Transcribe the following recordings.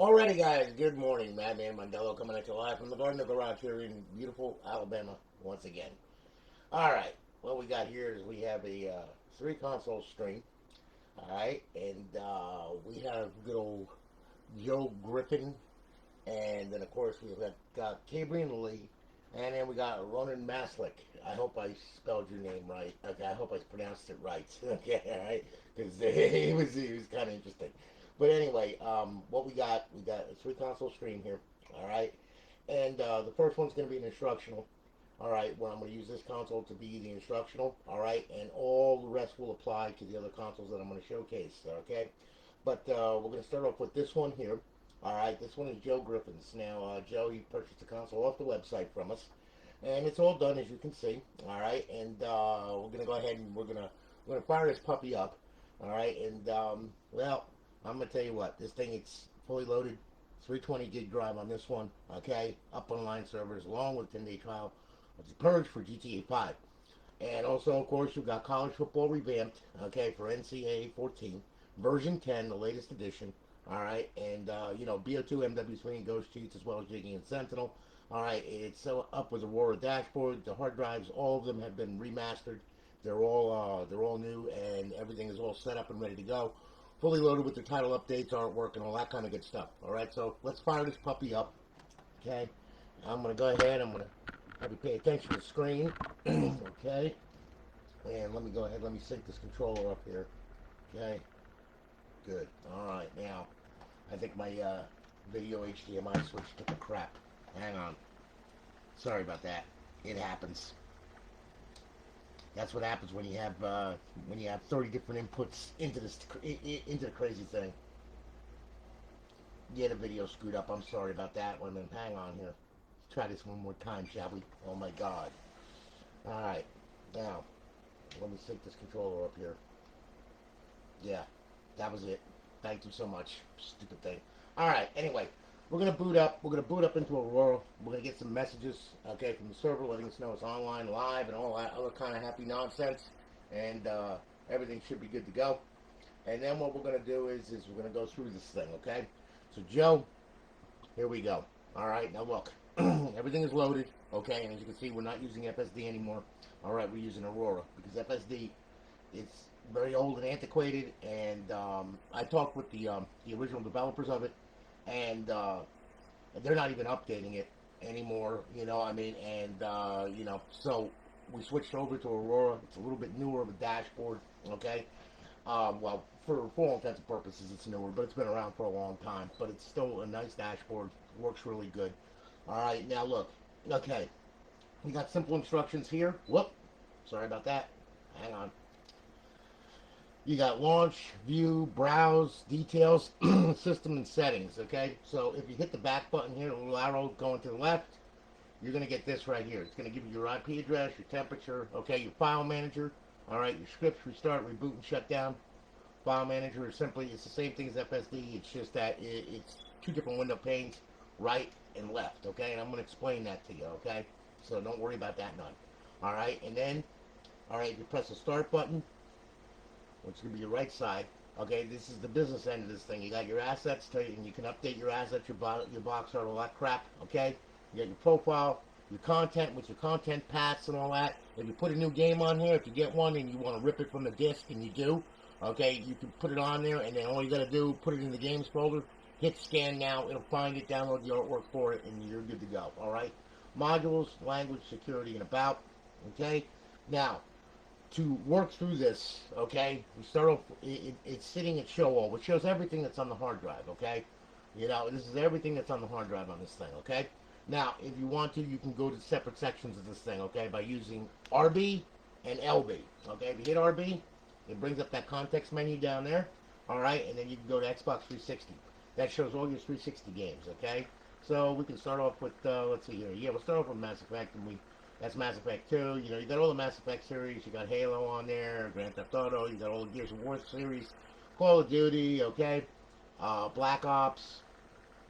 Alrighty, guys, good morning. Madman Mondello coming at you live from the Garden of Garage here in beautiful Alabama once again. Alright, what we got here is we have a three console stream. Alright, and we have good old Joe Griffin, and then of course we've got Kabrien Lee, and then we got Rownen Mayslyk. I hope I spelled your name right. Okay, I hope I pronounced it right. Okay, alright, because he was kind of interesting. But anyway, what we got a three console stream here. All right, and the first one's going to be an instructional. All right, where I'm going to use this console to be the instructional. All right, and all the rest will apply to the other consoles that I'm going to showcase. Okay, but we're going to start off with this one here. All right, this one is Joe Griffin's. Now, Joe, he purchased the console off the website from us, and it's all done as you can see. All right, and we're going to go ahead and we're gonna fire this puppy up. All right, and well, I'm gonna tell you what, this thing, it's fully loaded, 320 gig drive on this one. Okay, up online servers, along with 10-day trial of the Purge for GTA 5. And also, of course, you've got college football revamped, okay, for NCAA 14, version 10, the latest edition. All right, and BO2, MW3, and Ghost Cheats, as well as Jiggy and Sentinel. All right, it's so up with Aurora Dashboard. The hard drives, all of them have been remastered. They're all new, and everything is all set up and ready to go. Fully loaded with the title updates, artwork, and all that kind of good stuff. All right, so let's fire this puppy up. Okay, I'm gonna go ahead. I'm gonna have you pay attention to the screen. Okay, and let me go ahead. Let me sync this controller up here. Okay, good. All right, now I think my video HDMI switch took a crap. Hang on. Sorry about that. It happens. That's what happens when you have 30 different inputs into into the crazy thing. Yeah, the video screwed up. I'm sorry about that. Wait a minute. Hang on here. Let's try this one more time, shall we? Oh my God. All right. Now, let me sync this controller up here. Yeah, that was it. Thank you so much. Stupid thing. All right. Anyway, we're gonna boot up. We're gonna boot up into Aurora. We're gonna get some messages, okay, from the server letting us know it's online, live, and all that other kind of happy nonsense. And everything should be good to go. And then what we're gonna do is we're gonna go through this thing, okay? So Joe, here we go. All right. Now look, everything is loaded, okay? And as you can see, we're not using FSD anymore. All right, we're using Aurora because FSD, it's very old and antiquated. And I talked with the original developers of it, and they're not even updating it anymore. You know, I mean, and so we switched over to Aurora. It's a little bit newer of a dashboard. Okay, well, for all intents and purposes, it's newer, but it's been around for a long time. But it's still a nice dashboard. Works really good. All right, now look. Okay, we got simple instructions here. Whoop, sorry about that. Hang on. You got launch, view, browse, details, system, and settings. Okay, so if you hit the back button here, a little arrow going to the left, you're going to get this right here. It's going to give you your IP address, your temperature, okay, your file manager, all right, your scripts, restart, reboot, and shut down. File manager is simply, it's the same thing as FSD. It's just that it's two different window panes, right and left, okay, and I'm going to explain that to you, okay, so don't worry about that none. All right, and then, all right, you press the start button, which is going to be your right side. Okay, this is the business end of this thing. You got your assets, and you can update your assets, your box art, all that crap. Okay, you got your profile, your content with your content paths and all that. If you put a new game on here, if you get one and you want to rip it from the disc, and you do, okay, you can put it on there, and then all you got to do, put it in the games folder, hit scan now, it'll find it, download the artwork for it, and you're good to go. All right, modules, language, security, and about. Okay, now, to work through this, okay, we start off, it's sitting at show all, which shows everything that's on the hard drive, okay? You know, this is everything that's on the hard drive on this thing, okay? Now, if you want to, you can go to separate sections of this thing, okay, by using RB and LB, okay? If you hit RB, it brings up that context menu down there, all right? And then you can go to Xbox 360. That shows all your 360 games, okay? So we can start off with, let's see here. Yeah, we'll start off with Mass Effect, and that's Mass Effect 2. You know, you got all the Mass Effect series. You got Halo on there, Grand Theft Auto. You got all the Gears of War series, Call of Duty, okay, Black Ops,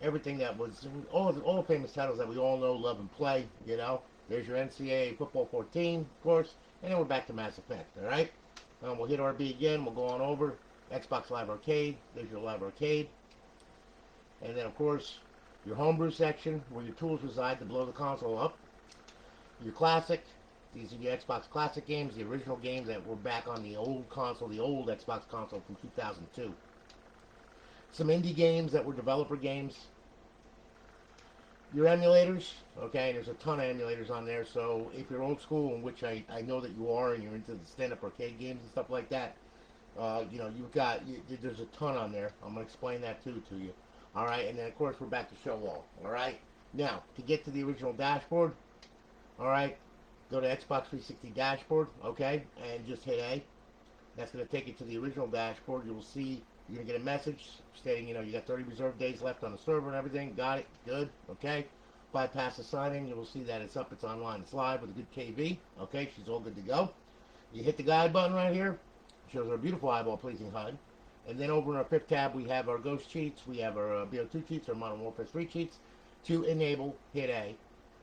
everything that was all the famous titles that we all know, love, and play. You know, there's your NCAA Football 14, of course, and then we're back to Mass Effect. All right, we'll hit RB again. We'll go on over Xbox Live Arcade. There's your Live Arcade. And then, of course, your homebrew section where your tools reside to blow the console up. Your classic, these are your Xbox Classic games, the original games that were back on the old console, the old Xbox console from 2002. Some indie games that were developer games. Your emulators, okay, there's a ton of emulators on there, so if you're old school, in which I know that you are, and you're into the stand-up arcade games and stuff like that, there's a ton on there. I'm going to explain that too to you. All right, and then of course we're back to show all. All right, now to get to the original dashboard, all right, go to Xbox 360 dashboard, okay, and just hit A. That's going to take you to the original dashboard. You will see you're going to get a message stating, you got 30 reserve days left on the server and everything. Got it, good, okay. Bypass the sign-in. You will see that it's up, it's online, it's live with a good KV. Okay, she's all good to go. You hit the guide button right here. Shows our beautiful eyeball-pleasing HUD. And then over in our fifth tab, we have our Ghost cheats, we have our BO2 cheats, our Modern Warfare 3 cheats. To enable, hit A.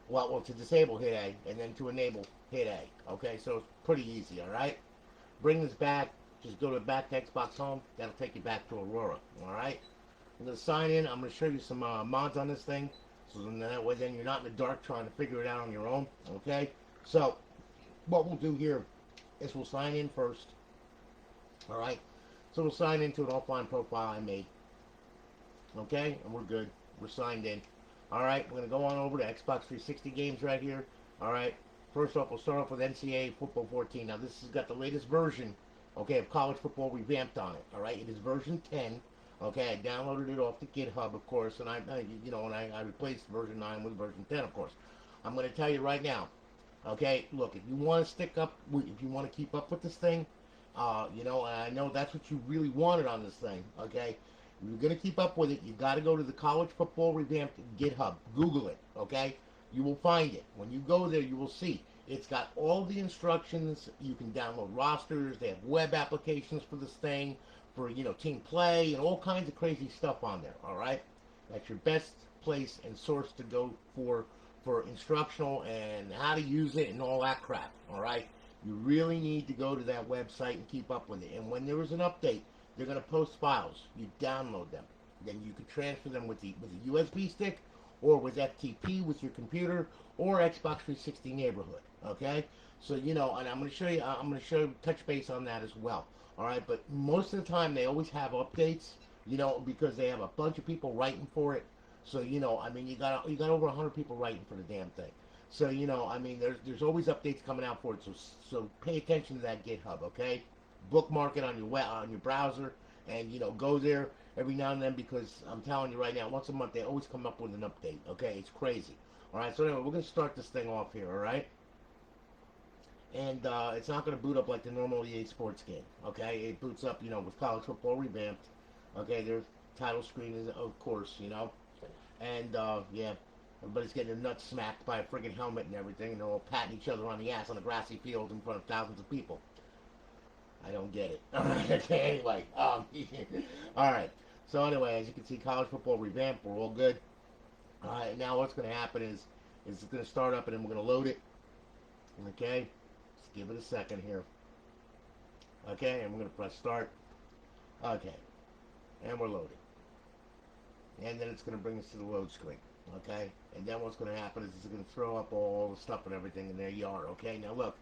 Well, to disable, hit A. And then to enable, hit A. Okay, so it's pretty easy, all right? Bring this back. Just go back to Xbox Home. That'll take you back to Aurora, all right? I'm going to sign in. I'm going to show you some mods on this thing. So that way then you're not in the dark trying to figure it out on your own, okay? So what we'll do here is we'll sign in first. All right, so we'll sign into an offline profile I made. Okay, and we're good. We're signed in. All right, we're going to go on over to Xbox 360 games right here. All right, first off, we'll start off with NCAA Football 14. Now, this has got the latest version, okay, of college football revamped on it. All right, it is version 10. Okay, I downloaded it off the GitHub, of course, and I replaced version 9 with version 10, of course. I'm going to tell you right now. Okay, look, if you want to if you want to keep up with this thing, and I know that's what you really wanted on this thing, okay? If you're going to keep up with it, you got to go to the College Football Revamped GitHub. Google it, okay? You will find it. When you go there, you will see. It's got all the instructions. You can download rosters. They have web applications for this thing, for, team play, and all kinds of crazy stuff on there, all right? That's your best place and source to go for instructional and how to use it and all that crap, all right? You really need to go to that website and keep up with it. And when there is an update, they're going to post files. You download them. Then you can transfer them with the USB stick or with FTP with your computer or Xbox 360 neighborhood. Okay? So, and I'm going to show you, touch base on that as well. All right? But most of the time, they always have updates, because they have a bunch of people writing for it. So, you got over 100 people writing for the damn thing. So, there's always updates coming out for it. So pay attention to that GitHub, okay? Bookmark it on your browser, and go there every now and then, because I'm telling you right now, once a month they always come up with an update. Okay, it's crazy. All right, so anyway, we're gonna start this thing off here. All right, and it's not gonna boot up like the normal EA Sports game. Okay, it boots up, with College Football Revamped. Okay, their title screen is, of course, and yeah. Everybody's getting their nuts smacked by a friggin' helmet and everything, and they're all patting each other on the ass on a grassy field in front of thousands of people. I don't get it. Okay, anyway, all right. So anyway, as you can see, College Football Revamped, we're all good. All right, now what's going to happen is it's going to start up, and then we're going to load it. Okay, just give it a second here. Okay, and we're going to press start. Okay, and we're loading. And then it's going to bring us to the load screen. Okay, and then what's going to happen is it's going to throw up all the stuff and everything, and there you are. Okay, now look,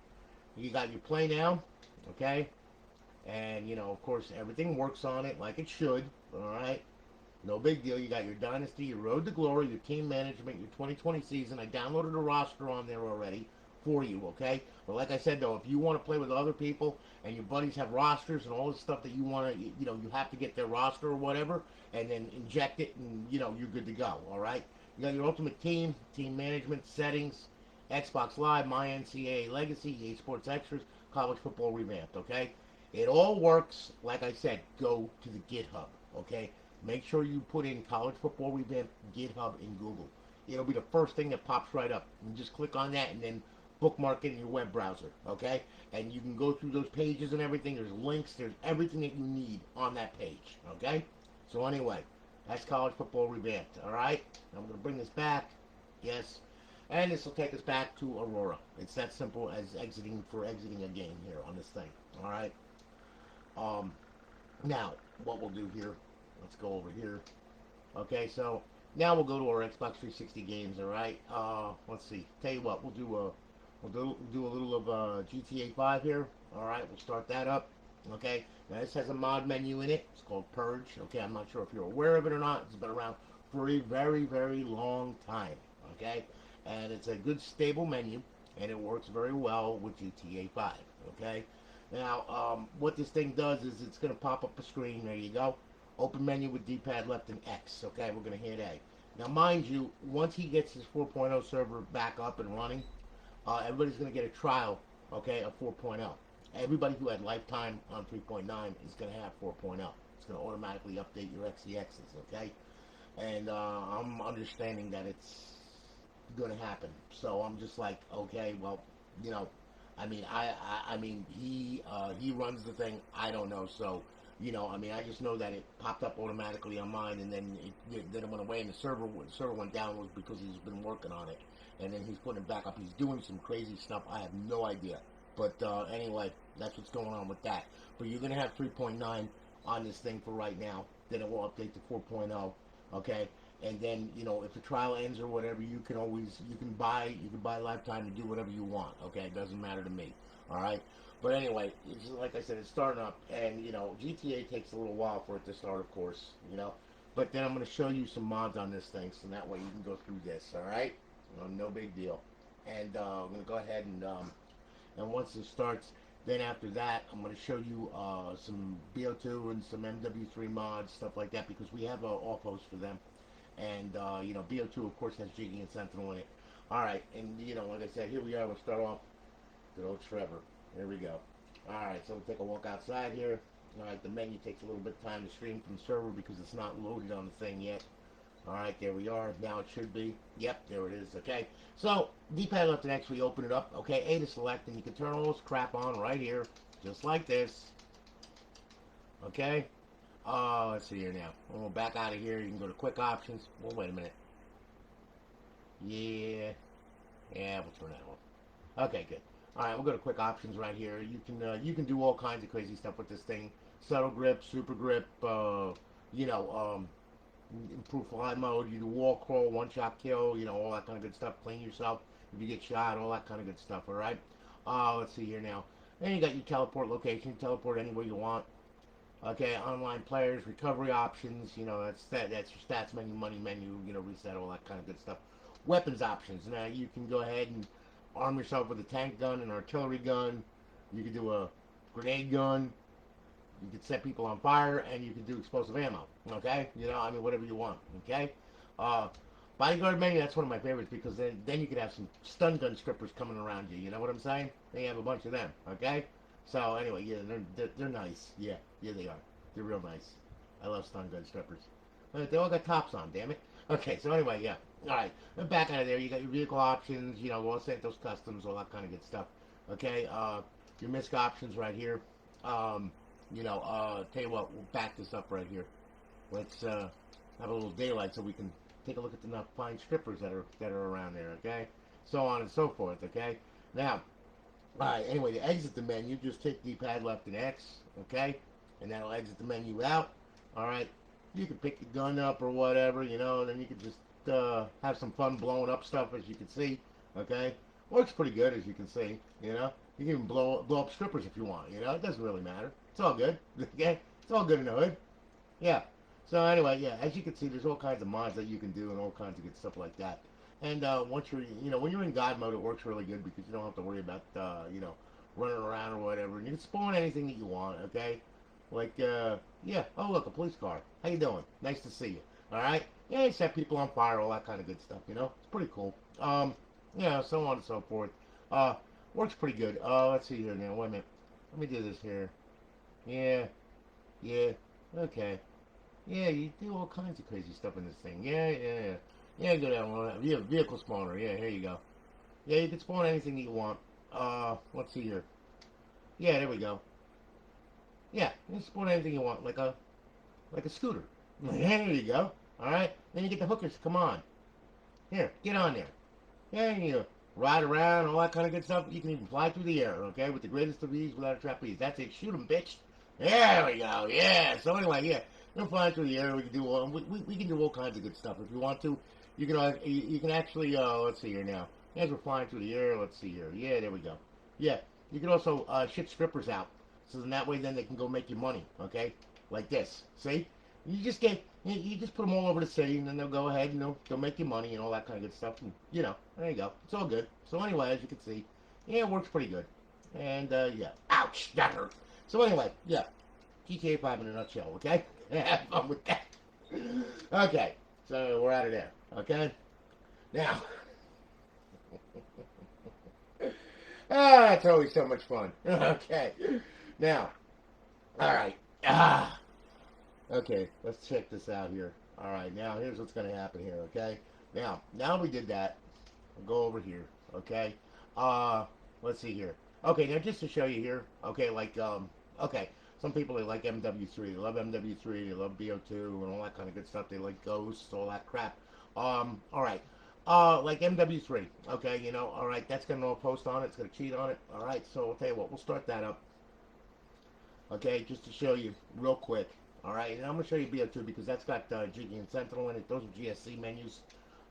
you got your play now. Okay, and of course everything works on it like it should. All right, no big deal. You got your dynasty, your road to glory, your team management, your 2020 season. I downloaded a roster on there already for you. Okay, but like I said though, if you want to play with other people and your buddies have rosters and all this stuff that you want to, you have to get their roster or whatever, and then inject it, and you're good to go. All right. You got your ultimate team, team management, settings, Xbox Live, My NCAA Legacy, EA Sports Extras, College Football Revamped, okay? It all works, like I said, go to the GitHub, okay? Make sure you put in College Football Revamped GitHub in Google. It'll be the first thing that pops right up. You just click on that and then bookmark it in your web browser, okay? And you can go through those pages and everything. There's links, there's everything that you need on that page, okay? So anyway, that's College Football Revamped, all right? I'm going to bring this back, yes, and this will take us back to Aurora. It's that simple as exiting a game here on this thing, all right? Now, what we'll do here, let's go over here. Okay, so now we'll go to our Xbox 360 games. All right. Let's see. Tell you what, we'll do a little of GTA 5 here. All right, we'll start that up. Okay. Now this has a mod menu in it. It's called Purge. Okay, I'm not sure if you're aware of it or not. It's been around for a very, very long time. Okay, and it's a good stable menu, and it works very well with GTA 5. Okay. Now, what this thing does is it's going to pop up a screen. There you go. Open menu with D-pad left and X. Okay, we're going to hit A. Now, mind you, once he gets his 4.0 server back up and running, everybody's going to get a trial, okay, of 4.0. Everybody who had lifetime on 3.9 is going to have 4.0. It's going to automatically update your XEXs, okay? And I'm understanding that it's going to happen. So I'm just like, okay, well, you know, I mean, I mean, he runs the thing. I don't know, so you know, I mean, I just know that it popped up automatically on mine, and then it went away, and the server went down was because he's been working on it, and then he's putting it back up. He's doing some crazy stuff. I have no idea, but anyway, that's what's going on with that. But you're gonna have 3.9 on this thing for right now. Then it will update to 4.0. Okay. And then, you know, if the trial ends or whatever, you can buy lifetime and do whatever you want. Okay, it doesn't matter to me. All right. But anyway, it's, like I said, it's starting up, and you know, GTA takes a little while for it to start, of course. You know, but then I'm going to show you some mods on this thing, so that way you can go through this. All right. No big deal. And I'm going to go ahead and once it starts, then after that, I'm going to show you some BO2 and some MW3 mods, stuff like that, because we have Offhosts for them. And, you know, BO2, of course, has Jiggy and Sentinel in it. Alright, and, you know, like I said, here we are. We'll start off with old Trevor. Here we go. Alright, so we'll take a walk outside here. Alright, the menu takes a little bit of time to stream from the server because it's not loaded on the thing yet. Alright, there we are. Now it should be. Yep, there it is. Okay, so D-pad left and X, we open it up. Okay, A to select, and you can turn all this crap on right here, just like this. Okay. Let's see here now. We'll back out of here. You can go to quick options. Well, wait a minute. Yeah, we'll turn that on. Okay, good. All right, we'll go to quick options right here. You can do all kinds of crazy stuff with this thing. Subtle grip, super grip. You know, improve fly mode. You do wall crawl, one shot kill. You know, all that kind of good stuff. Clean yourself if you get shot. All that kind of good stuff. All right. Let's see here now. And you got your teleport location. You teleport anywhere you want. Okay, online players, recovery options, you know, that's your stats menu, money menu, you know, reset, all that kind of good stuff. Weapons options. Now you can go ahead and arm yourself with a tank gun, an artillery gun. You can do a grenade gun. You can set people on fire, and you can do explosive ammo. Okay, you know, I mean, whatever you want. Okay. Bodyguard menu, that's one of my favorites because then you could have some stun gun strippers coming around you. You know what I'm saying? They have a bunch of them. Okay. So anyway, yeah, they're nice. Yeah, they are. They're real nice. I love stun gun strippers. They all got tops on, damn it. Okay, so anyway, yeah. All right, then back out of there. You got your vehicle options. You know, Los Santos customs, all that kind of good stuff. Okay, your MISC options right here. You know, tell you what, we'll back this up right here. Let's have a little daylight so we can take a look at the fine strippers that are around there. Okay, so on and so forth. Okay, now. Alright, anyway, to exit the menu, just take D-pad left and X, okay? And that'll exit the menu out. Alright, you can pick your gun up or whatever, you know, and then you can just have some fun blowing up stuff, as you can see, okay? Works pretty good, as you can see, you know? You can even blow up strippers if you want, you know? It doesn't really matter. It's all good, okay? It's all good in the hood. Yeah. So anyway, yeah, as you can see, there's all kinds of mods that you can do and all kinds of good stuff like that. And once you're, you know, when you're in God mode, it works really good because you don't have to worry about, you know, running around or whatever. And you can spawn anything that you want, okay? Like, yeah, oh, look, a police car. How you doing? Nice to see you. All right? Yeah, you set people on fire, all that kind of good stuff, you know? It's pretty cool. Yeah, so on and so forth. Works pretty good. Let's see here now. Wait a minute. Let me do this here. Yeah, okay. Yeah, you do all kinds of crazy stuff in this thing. Yeah, go down one. Vehicle spawner. Yeah, here you go. Yeah, you can spawn anything that you want. Let's see here. Yeah, there we go. Yeah, you can spawn anything you want, like a scooter. Yeah, there you go. All right. Then you get the hookers to come on. Here, get on there. Yeah, you ride around, all that kind of good stuff. You can even fly through the air, okay, with the greatest of ease without a trapeze. That's it. Shoot 'em, bitch. There we go. Yeah. So anyway, yeah. We're flying through the air. We can do we can do all kinds of good stuff if you want to. You can actually let's see here now. As we're flying through the air, let's see here. Yeah, there we go. Yeah, you can also ship strippers out, so then that way then they can go make you money. Okay, like this. See, you just put them all over the city, and then they'll go ahead and they'll make you money and all that kind of good stuff. And there you go. It's all good. So anyway, as you can see, yeah, it works pretty good. And yeah, ouch, that hurt. So anyway, yeah, GTA 5 in a nutshell. Okay, have fun with that. Okay, so we're out of there. Okay, now. It's always so much fun. Okay, now, all right. Okay, let's check this out here. All right, now here's what's going to happen here. Okay, now we did that. We'll go over here. Okay, let's see here. Okay, now just to show you here. Okay, like okay, some people they like MW3. They love MW3. They love BO2 and all that kind of good stuff. They like Ghosts, all that crap. All right. Like MW3, okay, all right, that's got an Offhost on it, it's going to cheat on it, all right, so I'll tell you what, we'll start that up, okay, just to show you real quick, all right, and I'm going to show you BO2 because that's got Jiggy and Sentinel in it. Those are GSC menus,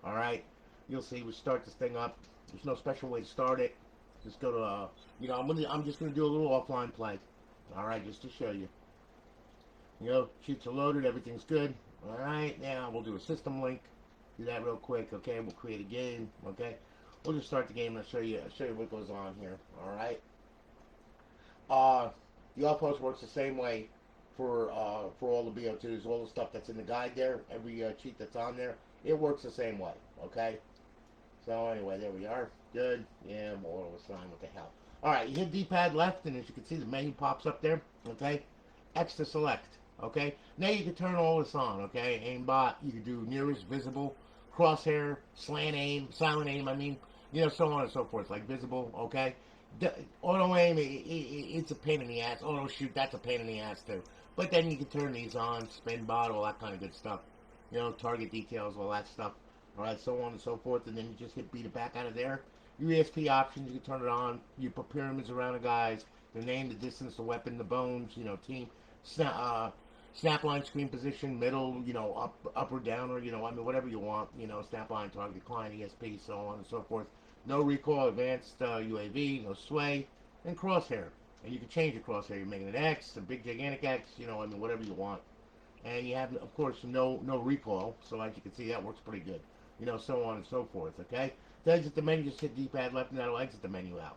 all right, you'll see, we start this thing up, there's no special way to start it, just go to, I'm just going to do a little offline play, all right, just to show you, sheets are loaded, everything's good, all right, now we'll do a system link. Do that real quick, okay? We'll create a game, okay? We'll just start the game and I'll show you what goes on here, all right? The Offhost works the same way for all the BO2s, all the stuff that's in the guide there, every cheat that's on there, it works the same way, okay? So anyway, there we are. Good. Yeah, more of a sign. What the hell? All right, you hit D-pad left, and as you can see, the menu pops up there, okay? X to select, okay? Now you can turn all this on, okay? Aimbot, you can do nearest visible, crosshair, slant aim, silent aim, I mean, so on and so forth, like visible, okay? Auto aim, it's a pain in the ass. Auto shoot, that's a pain in the ass too. But then you can turn these on, spin bot, all that kind of good stuff. Target details, all that stuff. All right, so on and so forth, and then you just hit beat it back out of there. Your ESP options, you can turn it on. You put pyramids around the guys, the name, the distance, the weapon, the bones, team, snapline, screen position, middle, up or down, or, I mean, whatever you want, snapline, target, client, ESP, so on and so forth. No recoil, advanced UAV, no sway, and crosshair. And you can change your crosshair. You're making an X, a big gigantic X, I mean, whatever you want. And you have, of course, no recoil, so as you can see, that works pretty good. So on and so forth, okay? To exit the menu, just hit D-pad left, and that'll exit the menu out,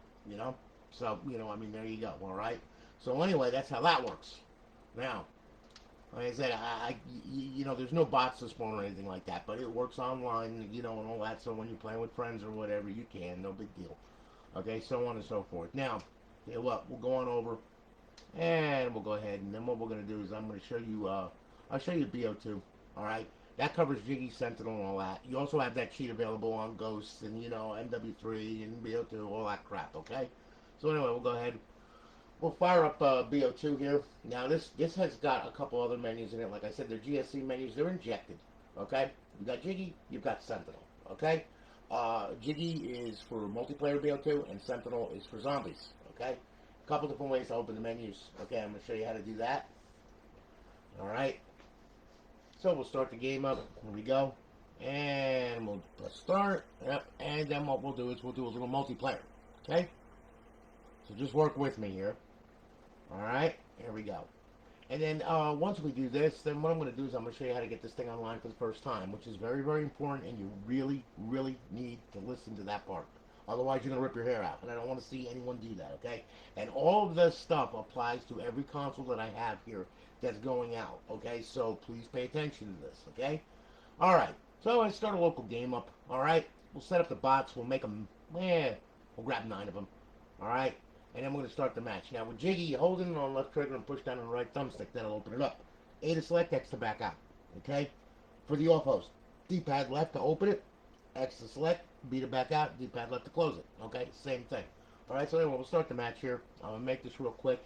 So, I mean, there you go, all right? So anyway, that's how that works. Now, like I said, there's no bots to spawn or anything like that, but it works online, and all that, so when you're playing with friends or whatever, you can, no big deal. Okay, so on and so forth. Now, we'll go on over, and we'll go ahead, and then what we're going to do is I'm going to show you, I'll show you BO2, all right? That covers Jiggy, Sentinel, and all that. You also have that cheat available on Ghosts and, MW3 and BO2, all that crap, okay? So anyway, we'll go ahead. We'll fire up BO2 here. Now, this has got a couple other menus in it. Like I said, they're GSC menus. They're injected, okay? You've got Jiggy, you've got Sentinel, okay? Jiggy is for multiplayer BO2, and Sentinel is for zombies, okay? A couple different ways to open the menus. Okay, I'm going to show you how to do that. All right. So we'll start the game up. Here we go. And we'll press start. Yep. And then what we'll do is we'll do a little multiplayer. Okay? So just work with me here. Alright? Here we go. And then once we do this, then what I'm going to do is I'm going to show you how to get this thing online for the first time, which is very, very important, and you really, really need to listen to that part. Otherwise, you're going to rip your hair out, and I don't want to see anyone do that, okay? And all of this stuff applies to every console that I have here that's going out, okay? So please pay attention to this, okay? All right, so I start a local game up, all right? We'll set up the bots. We'll make them, we'll grab 9 of them, all right? And then we're going to start the match. Now, with Jiggy, you hold in on left trigger and push down on the right thumbstick. That'll open it up. A to select, X to back out, okay? For the Offhost, D-pad left to open it, X to select, B to back out, D-pad left to close it, okay? Same thing. All right, so anyway, we'll start the match here. I'm going to make this real quick.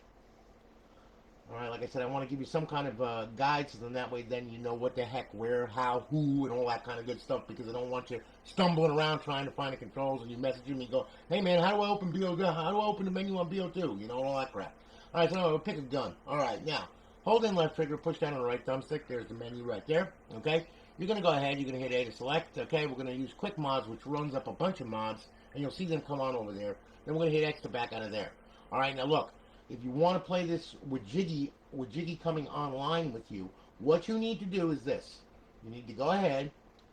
All right, like I said, I want to give you some kind of guide, so then that way then you know what the heck, where, how, who, and all that kind of good stuff, because I don't want you stumbling around trying to find the controls, and you message me and go, hey man, how do I open BO2? How do I open the menu on BO2? And all that crap. All right, so I'm going to pick a gun. All right, now, hold in left trigger, push down on the right thumbstick. There's the menu right there. Okay, you're gonna go ahead. You're gonna hit A to select. Okay, we're gonna use quick mods, which runs up a bunch of mods, and you'll see them come on over there. Then we're gonna hit X to back out of there. All right, now look, if you want to play this with Jiggy coming online with you, what you need to do is this. You need to go ahead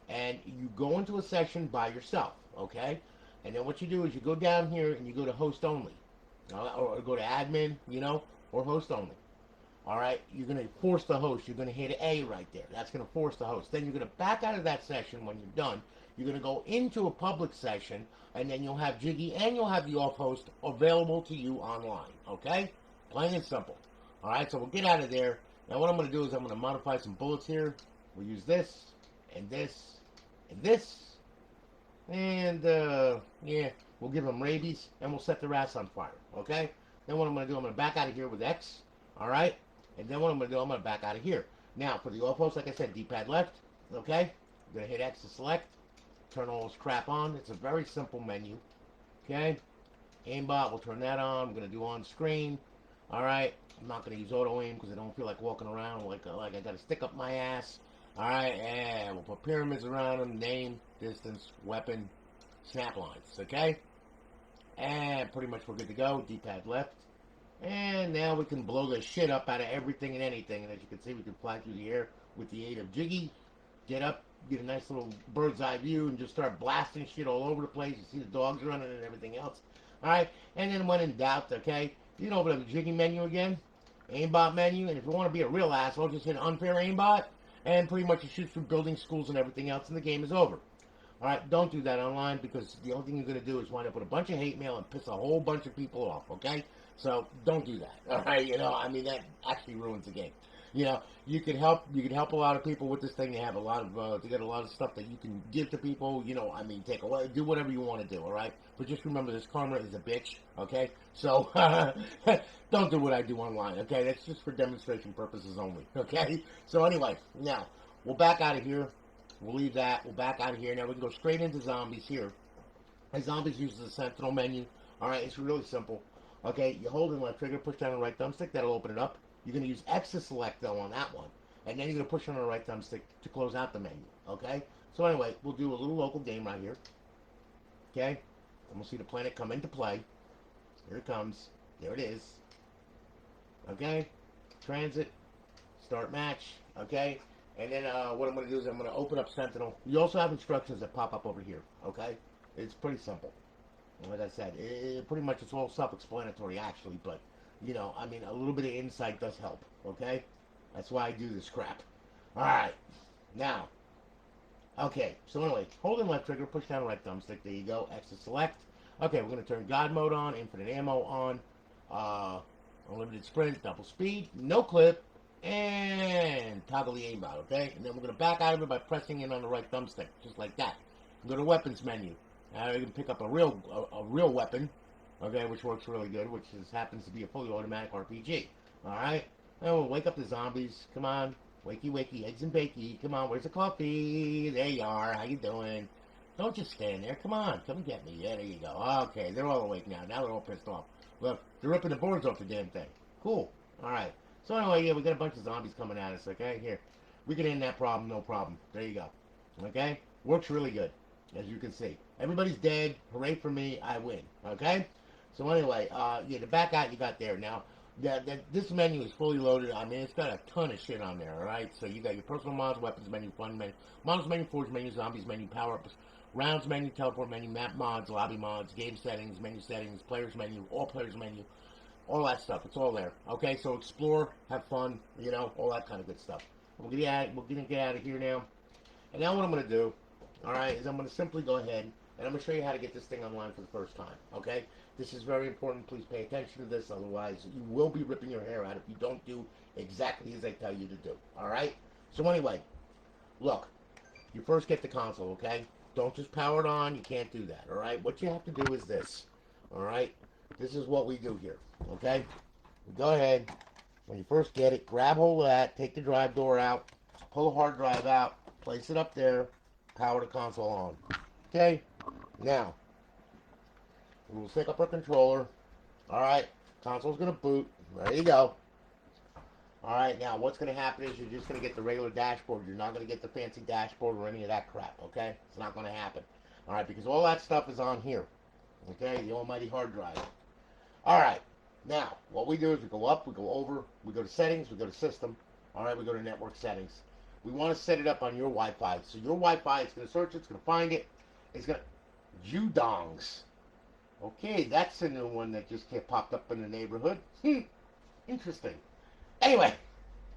and you go into a session by yourself, okay? And then what you do is you go down here and you go to host only, or go to admin, or host only. All right, you're going to force the host. You're going to hit A right there. That's going to force the host. Then you're going to back out of that session when you're done. You're going to go into a public session, and then you'll have Jiggy and you'll have the off host available to you online, okay? Plain and simple. All right, so we'll get out of there. Now what I'm going to do is I'm going to modify some bullets here. We'll use this, and this, and this. And, yeah, we'll give them rabies, and we'll set their ass on fire, okay? Then what I'm going to do, I'm going to back out of here with X, all right? And then what I'm going to do, I'm going to back out of here. Now, for the off host, like I said, D-pad left, okay? I'm going to hit X to select, turn all this crap on. It's a very simple menu, okay? Aimbot, we'll turn that on. I'm going to do on screen, all right? I'm not going to use auto aim because I don't feel like walking around like I got to stick up my ass. All right, and we'll put pyramids around them, name, distance, weapon, snap lines, okay? And pretty much we're good to go. D-pad left. And now we can blow the shit up out of everything and anything. And as you can see, we can fly through the air with the aid of Jiggy. Get up, get a nice little bird's eye view, and just start blasting shit all over the place. You see the dogs running and everything else. All right, and then when in doubt, okay, you can open up the Jiggy menu again, aimbot menu, and if you want to be a real asshole, just hit unfair aimbot, and pretty much it shoots through buildings, schools, and everything else, and the game is over. All right, don't do that online because the only thing you're going to do is wind up with a bunch of hate mail and piss a whole bunch of people off, okay? So don't do that, all right? I mean, that actually ruins the game. You can help a lot of people with this thing. They have a lot of, they got a lot of stuff that you can give to people, I mean, take away, do whatever you want to do, all right? But just remember, this karma is a bitch, okay? So don't do what I do online, okay? That's just for demonstration purposes only, okay? So anyway, now, we'll back out of here. We'll leave that. We'll back out of here. Now we can go straight into zombies here. And zombies uses the Sentinel menu. All right, it's really simple. Okay, you hold in left trigger, push down the right thumbstick. That'll open it up. You're going to use X to select, though, on that one. And then you're going to push on the right thumbstick to close out the menu. Okay? So anyway, we'll do a little local game right here. Okay? And we'll see the planet come into play. Here it comes. There it is. Okay? Transit. Start match. Okay? And then what I'm going to do is I'm going to open up Sentinel. You also have instructions that pop up over here, okay? It's pretty simple. Like I said, pretty much it's all self-explanatory, actually. But, I mean, a little bit of insight does help, okay? That's why I do this crap. All right. Now, okay. So anyway, hold in left trigger, push down right thumbstick. There you go. X to select. Okay, we're going to turn God mode on, infinite ammo on, unlimited sprint, double speed, no clip, and toggle the aimbot, okay? And then we're going to back out of it by pressing in on the right thumbstick, just like that. Go to weapons menu. Now you can pick up a real weapon, okay, which works really good, which happens to be a fully automatic RPG. All right? Now we'll wake up the zombies. Come on. Wakey, wakey, eggs and bakey. Come on, where's the coffee? There you are. How you doing? Don't just stand there. Come on. Come get me. Yeah, there you go. Okay, they're all awake now. Now they're all pissed off. Look, they're ripping the boards off the damn thing. Cool. All right. So anyway, yeah, we got a bunch of zombies coming at us, okay? Here. We can end that problem, no problem. There you go. Okay? Works really good, as you can see. Everybody's dead. Hooray for me. I win. Okay? So anyway, yeah, the back out you got there. Now, this menu is fully loaded. I mean, it's got a ton of shit on there, all right? So you got your personal mods, weapons menu, fun menu, models menu, forge menu, zombies menu, power-ups, rounds menu, teleport menu, map mods, lobby mods, game settings, menu settings, players menu, all players menu, all that stuff. It's all there. Okay, so explore, have fun, all that kind of good stuff. We're gonna get out of here now. And now what I'm gonna do, all right, is I'm gonna simply go ahead and I'm gonna show you how to get this thing online for the first time. Okay, this is very important. Please pay attention to this, otherwise you will be ripping your hair out if you don't do exactly as I tell you to do. All right. So anyway, look, you first get the console. Okay, don't just power it on. You can't do that. All right. What you have to do is this. All right. This is what we do here. Okay? Go ahead. When you first get it, grab hold of that, take the drive door out, pull the hard drive out, place it up there, power the console on. Okay? Now, we'll pick up our controller. Alright, console's going to boot. There you go. All right, now what's going to happen is you're just going to get the regular dashboard. You're not going to get the fancy dashboard or any of that crap, okay? It's not going to happen. All right, because all that stuff is on here, okay? The almighty hard drive. All right, now what we do is we go up, we go over, we go to settings, we go to system. All right, we go to network settings. We want to set it up on your Wi-Fi. So your Wi-Fi is going to search it, it's going to find it. It's going to... Judongs. Okay, that's a new one that just popped up in the neighborhood. Interesting. Anyway,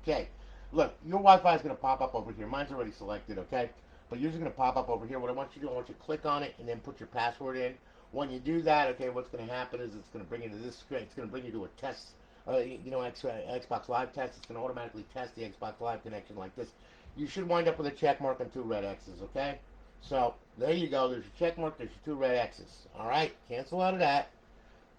okay, look, your Wi-Fi is going to pop up over here. Mine's already selected, okay? But yours is going to pop up over here. What I want you to do, I want you to click on it and then put your password in. When you do that, okay, what's going to happen is it's going to bring you to this screen. It's going to bring you to a test, Xbox Live test. It's going to automatically test the Xbox Live connection like this. You should wind up with a check mark and 2 red X's, okay? So, there you go. There's your check mark. There's your 2 red X's. All right? Cancel out of that.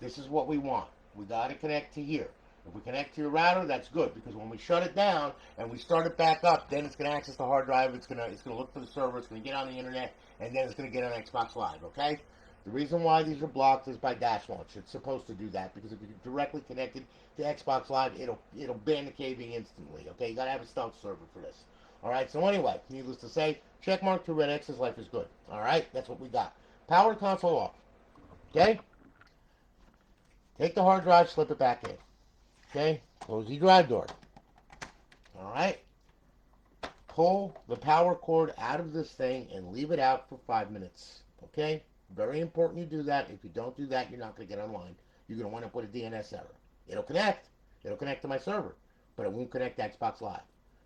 This is what we want. We got to connect to here. If we connect to your router, that's good, because when we shut it down and we start it back up, then it's going to access the hard drive. It's going to look for the server. It's going to get on the internet, and then it's going to get on Xbox Live, okay? The reason why these are blocked is by dash launch. It's supposed to do that, because if you're directly connected to Xbox Live, it'll ban the KV instantly, okay? You got to have a stealth server for this. All right, so anyway, needless to say, checkmark to red X's, life is good. All right, that's what we got. Power console off, okay? Take the hard drive, slip it back in. Okay, close the drive door. All right, pull the power cord out of this thing and leave it out for 5 minutes. Okay, very important you do that. If you don't do that, you're not going to get online. You're going to wind up with a DNS error. It'll connect to my server, but it won't connect to Xbox Live.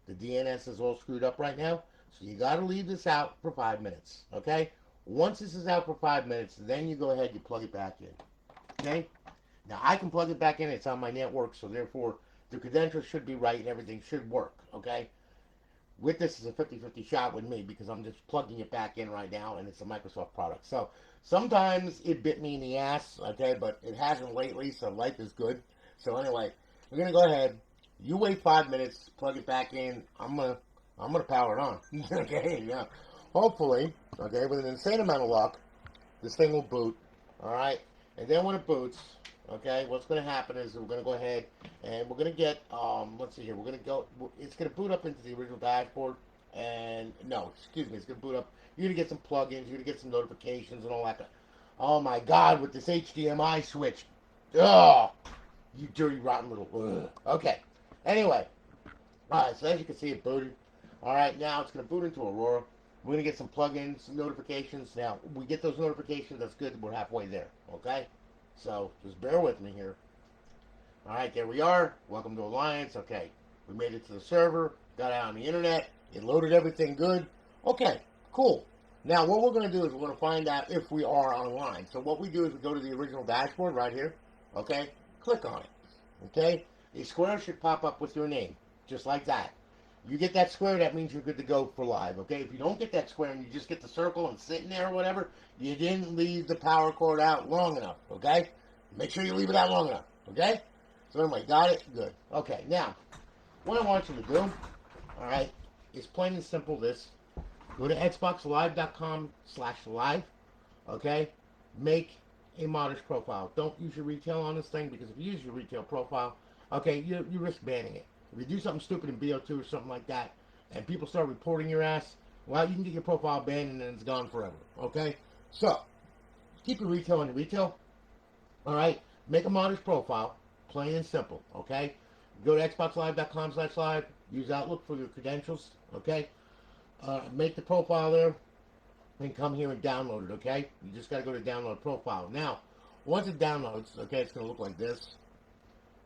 The DNS is all screwed up right now, so you got to leave this out for 5 minutes. Okay, once this is out for 5 minutes, then you go ahead, you plug it back in. Okay. Now, I can plug it back in. It's on my network, so therefore, the credentials should be right and everything should work, okay? With this, it's a 50-50 shot with me because I'm just plugging it back in right now, and it's a Microsoft product. So, sometimes it bit me in the ass, okay, but it hasn't lately, so life is good. So, anyway, we're going to go ahead. You wait 5 minutes, plug it back in. I'm gonna power it on, okay? Yeah. Hopefully, okay, with an insane amount of luck, this thing will boot, all right? And then when it boots... Okay, what's going to happen is we're going to go ahead and we're going to get, let's see here, it's going to boot up into the original dashboard, and, no, excuse me, it's going to boot up, you're going to get some plugins, you're going to get some notifications and all that. Oh my God, with this HDMI switch, ugh, you dirty, rotten little, ugh. Okay, anyway, alright, so as you can see, it booted. Alright, now it's going to boot into Aurora. We're going to get some plugins, some notifications. Now, we get those notifications, that's good, we're halfway there, okay? So, just bear with me here. Alright, there we are. Welcome to Alliance. Okay, we made it to the server, got out on the internet, it loaded everything good. Okay, cool. Now, what we're going to do is we're going to find out if we are online. So, what we do is we go to the original dashboard right here. Okay, click on it. Okay, a square should pop up with your name, just like that. You get that square, that means you're good to go for live, okay? If you don't get that square and you just get the circle and sitting there or whatever, you didn't leave the power cord out long enough, okay? Make sure you leave it out long enough, okay? So anyway, got it? Good. Okay, now, what I want you to do, all right, is plain and simple this. Go to xboxlive.com/live, okay? Make a modest profile. Don't use your retail on this thing, because if you use your retail profile, okay, you risk banning it. If you do something stupid in BO2 or something like that, and people start reporting your ass, well, you can get your profile banned and then it's gone forever, okay? So, keep your retail in your retail, all right? Make a modest profile, plain and simple, okay? Go to xboxlive.com/live, use Outlook for your credentials, okay? Make the profile there, and come here and download it, okay? You just got to go to download profile. Now, once it downloads, okay, it's going to look like this,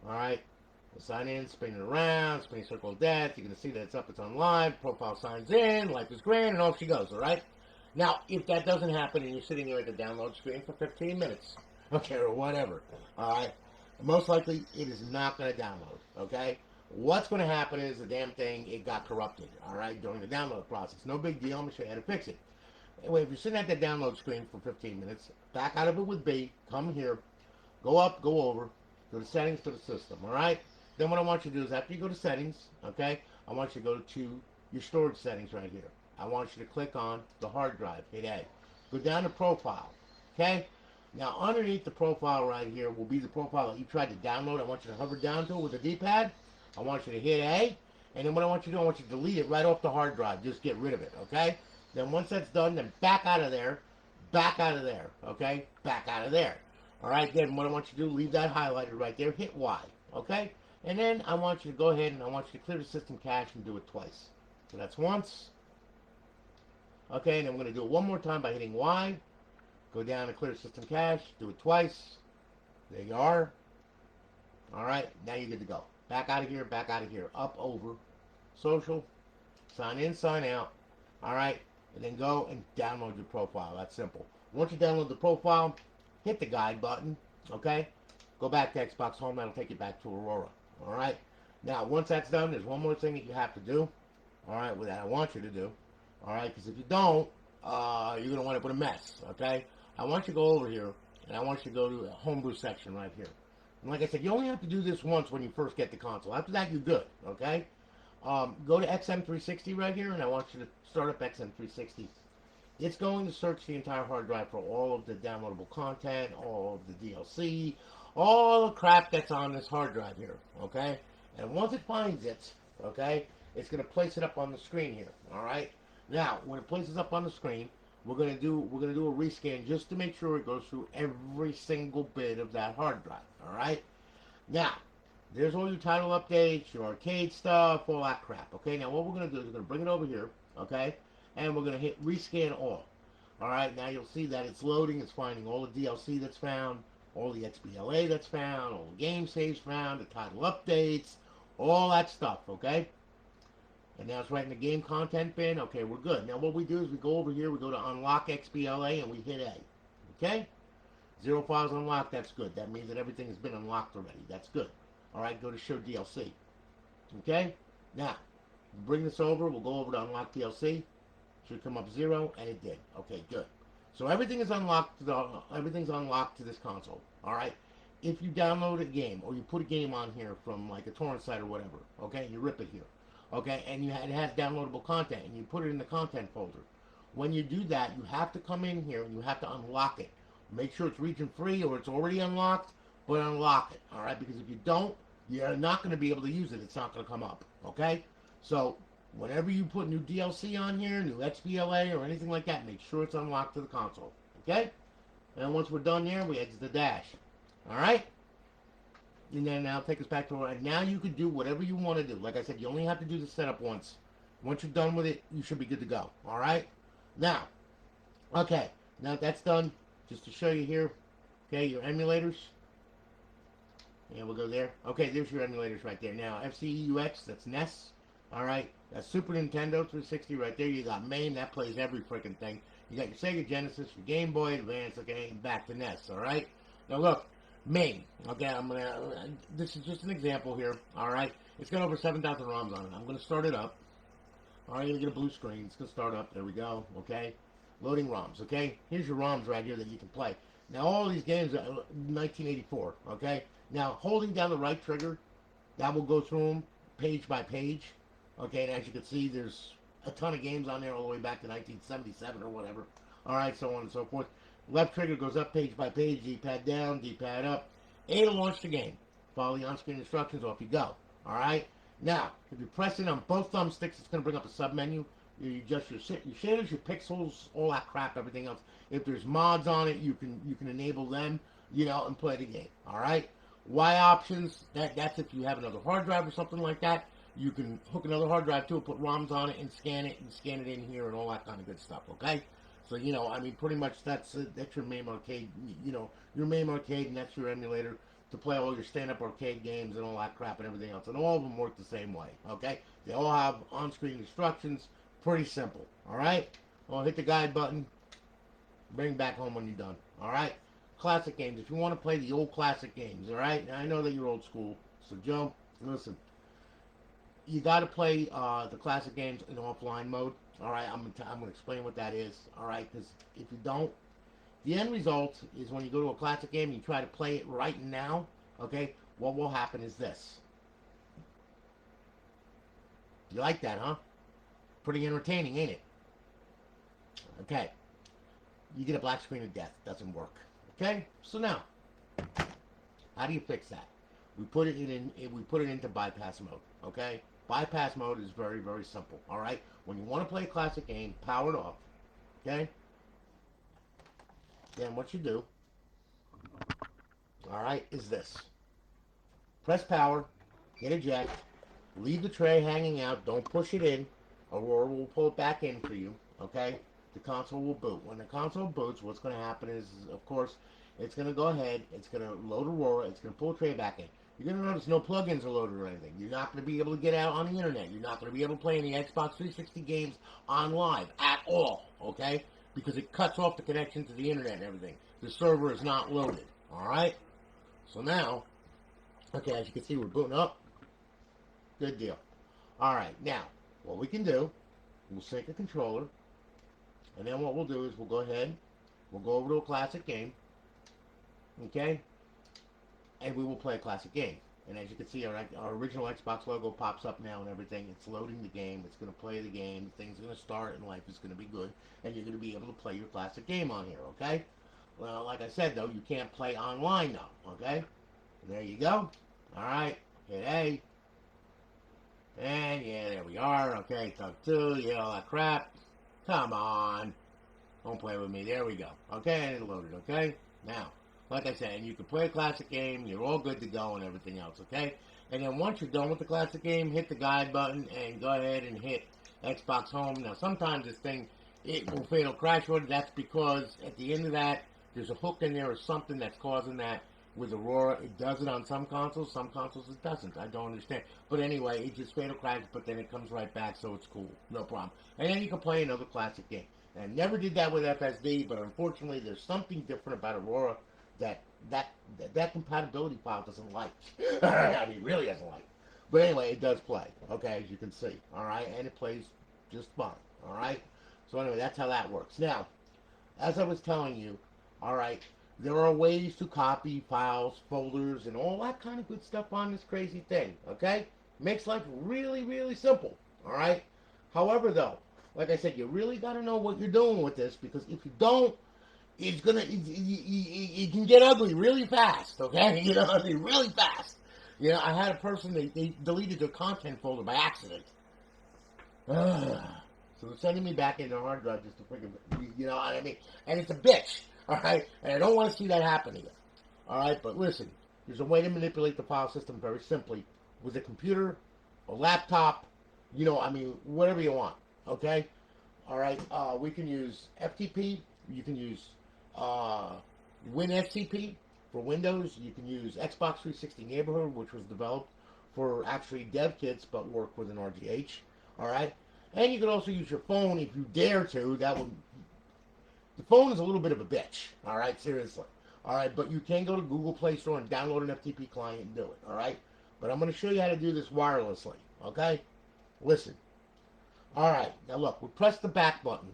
all right? Sign in, spin it around, spin a circle of death. You're going to see that it's up, it's on live. Profile signs in, life is grand, and off she goes, all right? Now, if that doesn't happen and you're sitting there at the download screen for 15 minutes, okay, or whatever, all right, most likely it is not going to download, okay? What's going to happen is the damn thing, it got corrupted, all right, during the download process. No big deal. I'm going to show you how to fix it. Anyway, if you're sitting at the download screen for 15 minutes, back out of it with B, come here, go up, go over, go to settings to the system, all right? Then what I want you to do is after you go to settings, okay, I want you to go to your storage settings right here. I want you to click on the hard drive, hit A. Go down to profile, okay? Now underneath the profile right here will be the profile that you tried to download. I want you to hover down to it with the D-pad. I want you to hit A, and then what I want you to do, I want you to delete it right off the hard drive. Just get rid of it, okay? Then once that's done, then back out of there, okay? Back out of there. All right, then what I want you to do, leave that highlighted right there, hit Y, okay? And then I want you to go ahead and I want you to clear the system cache and do it twice. So that's once. Okay, and I'm going to do it one more time by hitting Y. Go down and clear the system cache, do it twice. There you are. All right, now you're good to go. Back out of here, up, over, social, sign in, sign out. All right, and then go and download your profile. That's simple. Once you download the profile, hit the guide button, okay? Go back to Xbox Home, that'll take you back to Aurora, all right? Now, once that's done, there's one more thing that you have to do, all right, that I want you to do, all right? Because if you don't, you're going to wind up with a mess, okay? I want you to go over here, and I want you to go to the homebrew section right here. And like I said, you only have to do this once when you first get the console. After that, you're good, okay? Go to XM360 right here, and I want you to start up XM360. It's going to search the entire hard drive for all of the downloadable content, all of the DLC, all the crap that's on this hard drive here, okay? And once it finds it, okay, it's going to place it up on the screen here, all right? Now, when it places up on the screen, we're going to do a rescan just to make sure it goes through every single bit of that hard drive, all right? Now, there's all your title updates, your arcade stuff, all that crap, okay? Now, what we're going to do is we're going to bring it over here, okay? And we're going to hit rescan all. All right, now you'll see that it's loading. It's finding all the DLC that's found, all the XBLA that's found, all the game saves found, the title updates, all that stuff, okay? And now it's right in the game content bin. Okay, we're good. Now what we do is we go over here, we go to unlock XBLA, and we hit A. Okay? 0 files unlocked, that's good. That means that everything has been unlocked already. That's good. All right, go to show DLC. Okay? Now, bring this over. We'll go over to unlock DLC. Should come up 0, and it did. Okay, good. So everything is unlocked. Everything's unlocked to this console. All right. If you download a game or you put a game on here from like a torrent site or whatever, okay, you rip it here, okay, and it has downloadable content, and you put it in the content folder. When you do that, you have to come in here and you have to unlock it. Make sure it's region free or it's already unlocked, but unlock it. All right, because if you don't, you're not going to be able to use it. It's not going to come up. Okay, so whenever you put new DLC on here, new XBLA or anything like that, make sure it's unlocked to the console. Okay? And once we're done there, we exit the dash. Alright? And then now take us back to where now you can do whatever you want to do. Like I said, you only have to do the setup once. Once you're done with it, you should be good to go. Alright? Now, okay. Now that's done. Just to show you here, okay, your emulators. Yeah, we'll go there. Okay, there's your emulators right there. Now, FCEUX, that's NES. Alright, that's Super Nintendo 360 right there. You got MAME, that plays every freaking thing. You got your Sega Genesis, your Game Boy Advance, okay, and back to NES, alright? Now look, MAME, okay, this is just an example here, alright? It's got over 7,000 ROMs on it. I'm going to start it up. Alright, you're going to get a blue screen. It's going to start up. There we go, okay? Loading ROMs, okay? Here's your ROMs right here that you can play. Now, all these games are 1984, okay? Now, holding down the right trigger, that will go through them page by page. Okay, and as you can see, there's a ton of games on there all the way back to 1977 or whatever. Alright, so on and so forth. Left trigger goes up page by page, D-pad down, D-pad up. A to launch the game. Follow the on-screen instructions, off you go. Alright? Now, if you press it on both thumbsticks, it's going to bring up a sub-menu. You adjust your shaders, your pixels, all that crap, everything else. If there's mods on it, you can enable them, you know, and play the game. Alright? Y options, that's if you have another hard drive or something like that. You can hook another hard drive to it, put ROMs on it, and scan it in here, and all that kind of good stuff. Okay, so you know, I mean, pretty much that's your MAME arcade. You know, your MAME arcade, and that's your emulator to play all your stand-up arcade games and all that crap and everything else. And all of them work the same way. Okay, they all have on-screen instructions. Pretty simple. All right. Well, hit the guide button. Bring back home when you're done. All right. Classic games. If you want to play the old classic games, all right. Now, I know that you're old school, so Joe, listen. You got to play the classic games in offline mode. All right, I'm gonna explain what that is. All right, because if you don't, the end result is when you go to a classic game and you try to play it right now. Okay, what will happen is this. You like that, huh? Pretty entertaining, ain't it? Okay, you get a black screen of death. Doesn't work. Okay, so now, how do you fix that? we put it into bypass mode. Okay, bypass mode is very, very simple. All right, when you want to play a classic game, power it off. Okay, then what you do, all right, is this: press power, hit eject, leave the tray hanging out. Don't push it in. Aurora will pull it back in for you. Okay, the console will boot. When the console boots, what's going to happen is, of course, it's going to go ahead. It's going to load Aurora. It's going to pull the tray back in. You're going to notice no plugins are loaded or anything. You're not going to be able to get out on the internet. You're not going to be able to play any Xbox 360 games on live at all, okay? Because it cuts off the connection to the internet and everything. The server is not loaded, all right? So now, okay, as you can see, we're booting up. Good deal. All right, now, what we can do, we'll sync a controller, and then what we'll do is we'll go ahead, we'll go over to a classic game, okay? And we will play a classic game. And as you can see, our original Xbox logo pops up now and everything. It's loading the game. It's going to play the game. Things are going to start, and life is going to be good. And you're going to be able to play your classic game on here, okay? Well, like I said, though, you can't play online, though, okay? There you go. All right. Hit A. And, yeah, there we are. Okay, Tug 2. Yeah, all that crap. Come on. Don't play with me. There we go. Okay, and it loaded, okay? Now, like I said, and you can play a classic game, you're all good to go and everything else, okay? And then once you're done with the classic game, hit the guide button and go ahead and hit Xbox Home. Now, sometimes this thing, it will fatal crash order. That's because at the end of that, there's a hook in there or something that's causing that. With Aurora, it does it on some consoles it doesn't. I don't understand. But anyway, it just fatal crashes, but then it comes right back, so it's cool. No problem. And then you can play another classic game. And I never did that with FSD, but unfortunately, there's something different about Aurora that compatibility file doesn't like. I mean, really doesn't like. But anyway, it does play, okay, as you can see, all right? And it plays just fine, all right? So anyway, that's how that works. Now, as I was telling you, all right, there are ways to copy files, folders, and all that kind of good stuff on this crazy thing, okay? Makes life really, really simple, all right? However, though, like I said, you really got to know what you're doing with this, because if you don't, it can get ugly really fast, okay? You know what I mean? Really fast. You know, I had a person, they deleted their content folder by accident. So they're sending me back in their hard drive just to freaking, you know what I mean? And it's a bitch, all right? And I don't want to see that happen again, all right? But listen, there's a way to manipulate the file system very simply with a computer, a laptop, you know, I mean, whatever you want, okay? All right, we can use FTP. You can use WinSCP for Windows. You can use Xbox 360 Neighborhood, which was developed for actually dev kits but work with an RGH. All right, and you can also use your phone if you dare to. That would. The phone is a little bit of a bitch. All right, seriously. All right, but you can go to Google Play Store and download an FTP client and do it. All right, but I'm going to show you how to do this wirelessly. Okay, listen. All right, now look, we press the back button,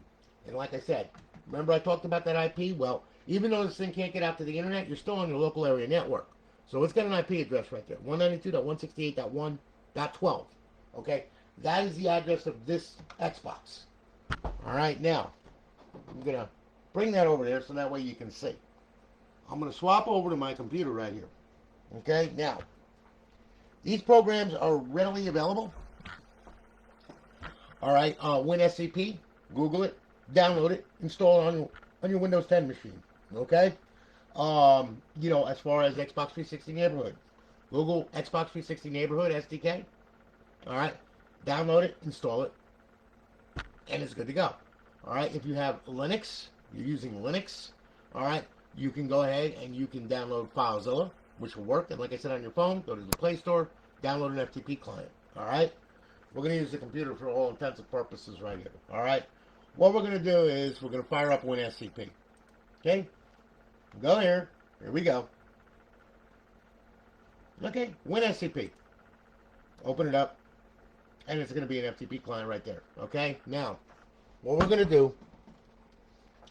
and like I said. Remember I talked about that IP? Well, even though this thing can't get out to the internet, you're still on your local area network. So it's got an IP address right there, 192.168.1.12. Okay? That is the address of this Xbox. All right, now, I'm going to bring that over there so that way you can see. I'm going to swap over to my computer right here. Okay? Now, these programs are readily available. All right, WinSCP, Google it. Download it, install it on your Windows 10 machine, okay? You know, as far as Xbox 360 Neighborhood, Google Xbox 360 Neighborhood SDK, all right? Download it, install it, and it's good to go. All right, if you have Linux, you're using Linux, all right, you can go ahead and you can download FileZilla, which will work. And like I said, on your phone, go to the Play Store, download an FTP client, all right? We're going to use the computer for all intents and purposes right here, all right? What we're going to do is we're going to fire up WinSCP. Okay? Go here. Here we go. Okay, WinSCP. Open it up. And it's going to be an FTP client right there. Okay? Now, what we're going to do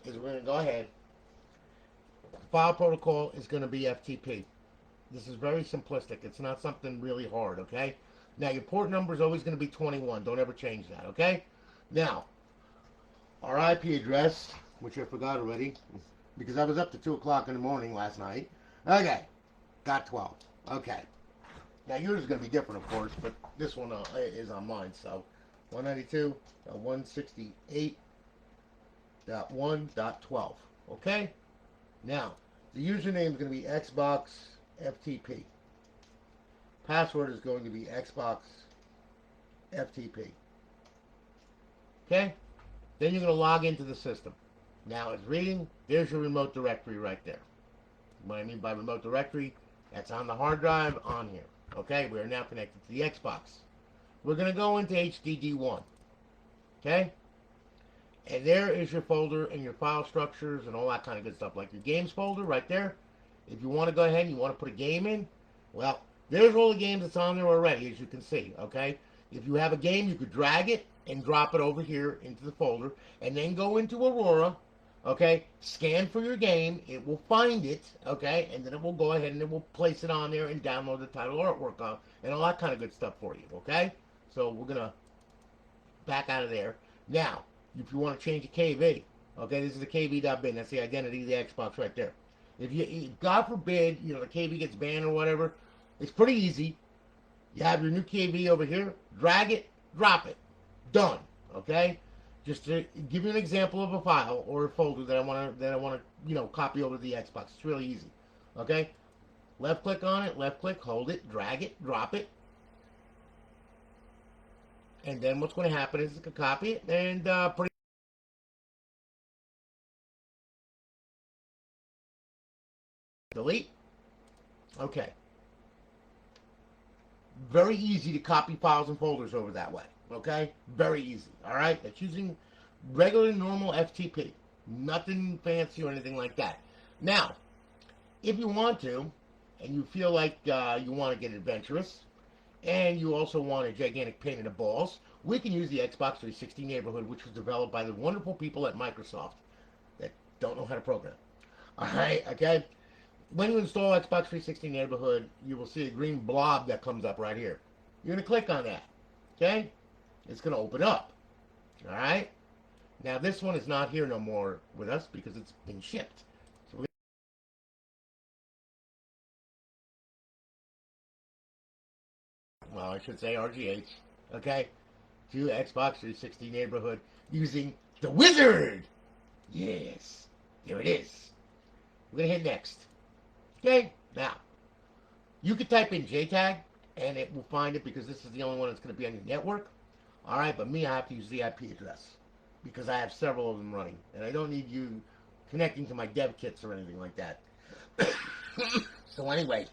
is we're going to go ahead. The file protocol is going to be FTP. This is very simplistic. It's not something really hard, okay? Now, your port number is always going to be 21. Don't ever change that, okay? Now, our IP address, which I forgot already, because I was up to 2 o'clock in the morning last night. Okay, got 12. Okay, Now yours is going to be different, of course, but this one is on mine. So 192.168.1.12. Okay? Now, the username is going to be Xbox FTP. Password is going to be Xbox FTP. Okay? Then you're going to log into the system. Now it's reading. There's your remote directory right there. What I mean by remote directory, that's on the hard drive on here. Okay? We are now connected to the Xbox. We're going to go into HDD1. Okay? And there is your folder and your file structures and all that kind of good stuff. Like your games folder right there. If you want to go ahead and you want to put a game in, well, there's all the games that's on there already, as you can see. Okay? If you have a game, you could drag it and drop it over here into the folder. And then go into Aurora. Okay? Scan for your game. It will find it. Okay? And then it will go ahead and it will place it on there and download the title artwork on. And all that kind of good stuff for you. Okay? So we're going to back out of there. Now, if you want to change the KV, okay, this is the KV.bin. That's the identity of the Xbox right there. If you, God forbid, you know, the KV gets banned or whatever, it's pretty easy. You have your new KV over here, drag it, drop it, done. Okay, just to give you an example of a file or a folder that I want to, you know, copy over to the Xbox. It's really easy. Okay, left click on it, left click, hold it, drag it, drop it. And then what's going to happen is it's going to copy it and put it. Delete. Okay. Very easy to copy files and folders over that way. Okay? Very easy. Alright? That's using regular, normal FTP. Nothing fancy or anything like that. Now, if you want to, and you feel like you want to get adventurous, and you also want a gigantic pain in the balls, we can use the Xbox 360 Neighborhood, which was developed by the wonderful people at Microsoft that don't know how to program. Alright, okay? When you install Xbox 360 Neighborhood, you will see a green blob that comes up right here. You're going to click on that. Okay? It's going to open up. Alright? Now, this one is not here no more with us because it's been shipped. So well, I should say RGH. Okay? To Xbox 360 Neighborhood using the wizard. Yes. There it is. We're going to hit next. Okay? Now, you can type in gtaV and it will find it because this is the only one that's going to be on your network. Alright, but me, I have to use the IP address because I have several of them running. And I don't need you connecting to my dev kits or anything like that. So anyway,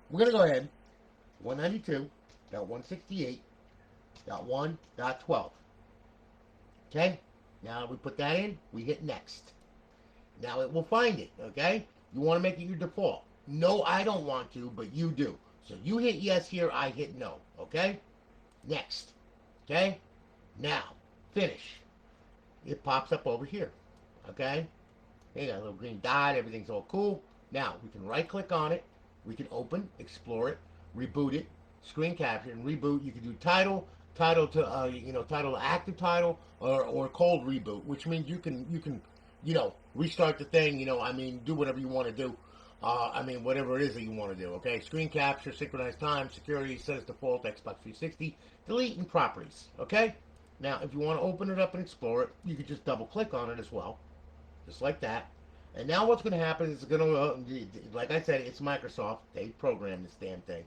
we're going to go ahead. 192.168.1.12. Okay? Now we put that in, we hit next. Now it will find it, okay? You want to make it your default. No, I don't want to, but you do. So you hit yes here, I hit no, okay? Next, okay? Now, finish. It pops up over here, okay? Hey, got a little green dot, everything's all cool. Now, we can right-click on it. We can open, explore it, reboot it, screen capture, and reboot. You can do title to, title to active title, or cold reboot, which means you can, restart the thing, do whatever you want to do. Whatever it is that you want to do, okay? Screen capture, synchronized time, security, set as default, Xbox 360, delete, and properties, okay? Now, if you want to open it up and explore it, you can just double-click on it as well, just like that. And now what's going to happen is it's going to, like I said, it's Microsoft. They programmed this damn thing.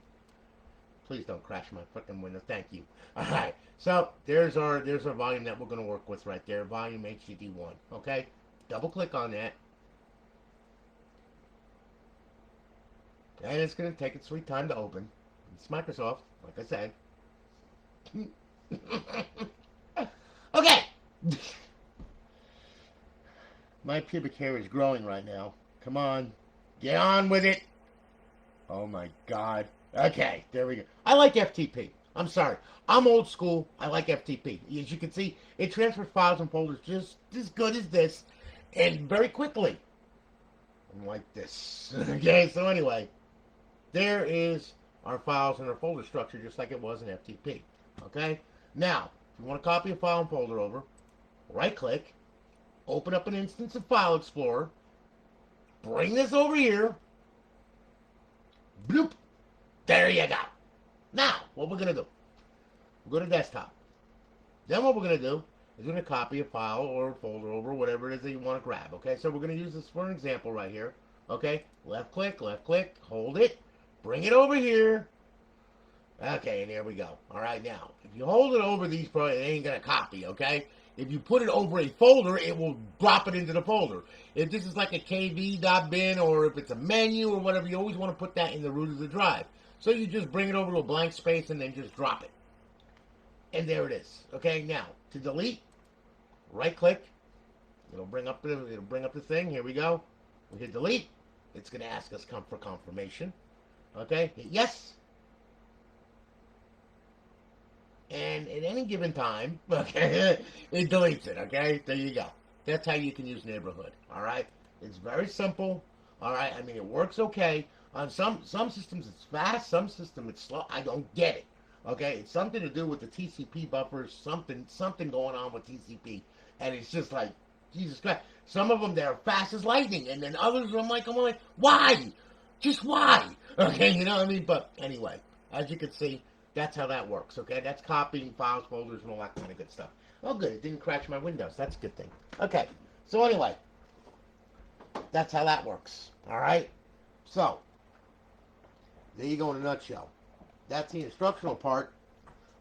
Please don't crash my freaking window. Thank you. All right. So there's our volume that we're going to work with right there. Volume HDD1. Okay. Double-click on that. And it's going to take its sweet time to open. It's Microsoft, like I said. Okay. My pubic hair is growing right now. Come on. Get on with it. Oh my God. Okay, there we go. I like FTP. I'm sorry. I'm old school. I like FTP. As you can see, it transfers files and folders just as good as this and very quickly. Like this. Okay, so anyway, there is our files and our folder structure just like it was in FTP. Okay? Now, if you want to copy a file and folder over, right-click, open up an instance of File Explorer, bring this over here, bloop, there you go. Now, what we're going to do, we'll go to desktop. Then what we're going to do is we're going to copy a file or a folder over, whatever it is that you want to grab. Okay, so we're going to use this for an example right here. Okay, left click, hold it, bring it over here. Okay, and there we go. All right, now, if you hold it over these, it ain't going to copy, okay? If you put it over a folder, it will drop it into the folder. If this is like a kv.bin or if it's a menu or whatever, you always want to put that in the root of the drive. So you just bring it over to a blank space and then just drop it. And there it is. Okay, now, to delete, right click. It'll bring up the thing. Here we go. We hit delete. It's going to ask us for confirmation. Okay, hit yes. And at any given time, okay, it deletes it, okay? There you go. That's how you can use Neighborhood, all right? It's very simple, all right? I mean, it works okay. On some systems, it's fast. Some systems, it's slow. I don't get it, okay? It's something to do with the TCP buffers, something going on with TCP. And it's just like, Jesus Christ. Some of them, they're fast as lightning. And then others, I'm like, why? Just why? Okay, you know what I mean? But anyway, as you can see, that's how that works, okay? That's copying files, folders, and all that kind of good stuff. Oh, good. It didn't crash my Windows. That's a good thing. Okay. So anyway, that's how that works, all right? So, there you go in a nutshell. That's the instructional part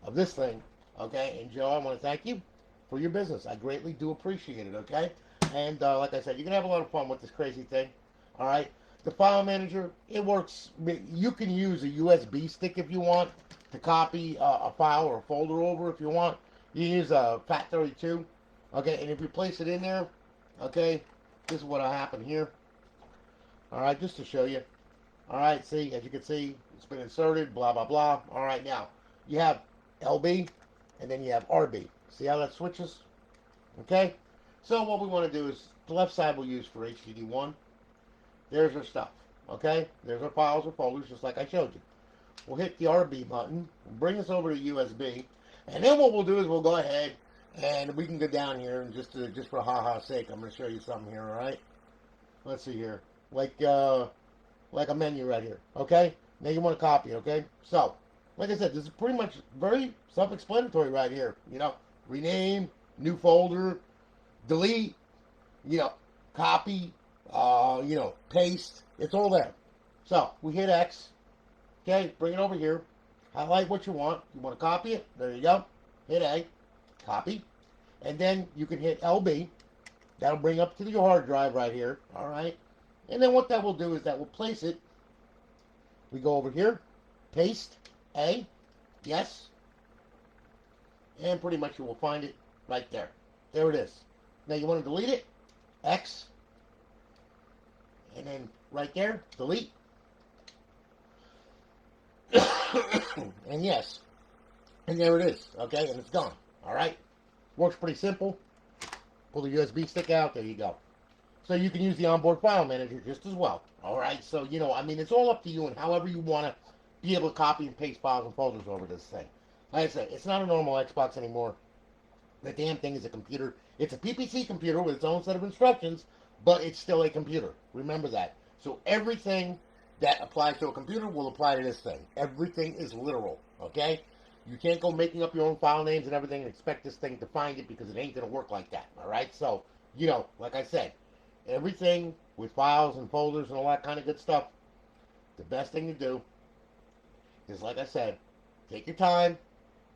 of this thing, okay? And Joe, I want to thank you for your business. I greatly do appreciate it, okay? And like I said, you're going to have a lot of fun with this crazy thing, all right? The file manager, it works. You can use a USB stick if you want to copy a file or a folder over if you want. You use a FAT32, okay, and if you place it in there, okay, this is what'll happen here. All right, just to show you. All right, see, as you can see, it's been inserted, blah, blah, blah. All right, now, you have LB, and then you have RB. See how that switches? Okay? So what we want to do is, the left side we'll use for HDD1. There's our stuff, okay? There's our files or folders, just like I showed you. We'll hit the RB button, bring us over to USB, and then what we'll do is we'll go ahead and we can go down here and just for ha-ha's sake, I'm going to show you something here, all right? Let's see here, like a menu right here, okay? Now you want to copy, okay? So, like I said, this is pretty much very self-explanatory right here. You know, rename, new folder, delete, you know, copy, you know, paste. It's all there. So we hit X. Okay, bring it over here. Highlight what you want. You want to copy it? There you go. Hit A. Copy. And then you can hit LB. That'll bring up to your hard drive right here. All right. And then what that will do is that will place it. We go over here. Paste. A. Yes. And pretty much you will find it right there. There it is. Now you want to delete it. X. And then right there. Delete. And yes, and there it is, okay, and it's gone, all right? Works pretty simple. Pull the USB stick out, there you go. So you can use the onboard file manager just as well, all right? So, you know, I mean, it's all up to you and however you want to be able to copy and paste files and folders over this thing. Like I said, it's not a normal Xbox anymore. The damn thing is a computer. It's a PPC computer with its own set of instructions, but it's still a computer. Remember that. So everything that applies to a computer will apply to this thing. Everything is literal, okay? You can't go making up your own file names and everything and expect this thing to find it because it ain't going to work like that, all right? So, you know, like I said, everything with files and folders and all that kind of good stuff, the best thing to do is, like I said, take your time,